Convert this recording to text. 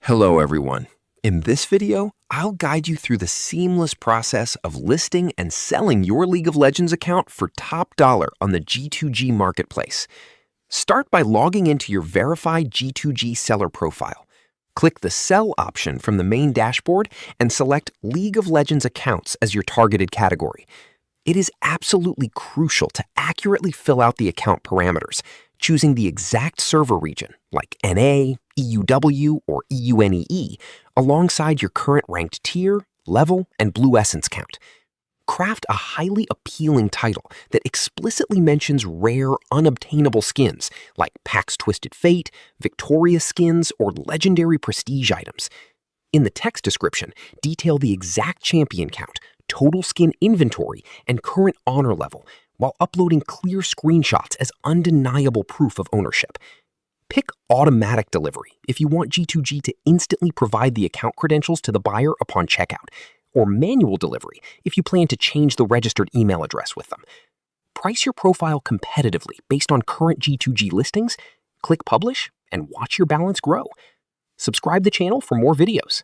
Hello everyone. In this video, I'll guide you through the seamless process of listing and selling your League of Legends account for top dollar on the G2G marketplace. Start by logging into your verified G2G seller profile. Click the Sell option from the main dashboard and select League of Legends accounts as your targeted category. It is absolutely crucial to accurately fill out the account parameters, choosing the exact server region, like NA, EUW, or EUNEE, alongside your current ranked tier, level, and blue essence count. Craft a highly appealing title that explicitly mentions rare, unobtainable skins, like PAX Twisted Fate, Victoria skins, or legendary prestige items. In the text description, detail the exact champion count, total skin inventory, and current honor level, while uploading clear screenshots as undeniable proof of ownership. Pick automatic delivery if you want G2G to instantly provide the account credentials to the buyer upon checkout, or manual delivery if you plan to change the registered email address with them. Price your profile competitively based on current G2G listings, click publish, and watch your balance grow. Subscribe to the channel for more videos.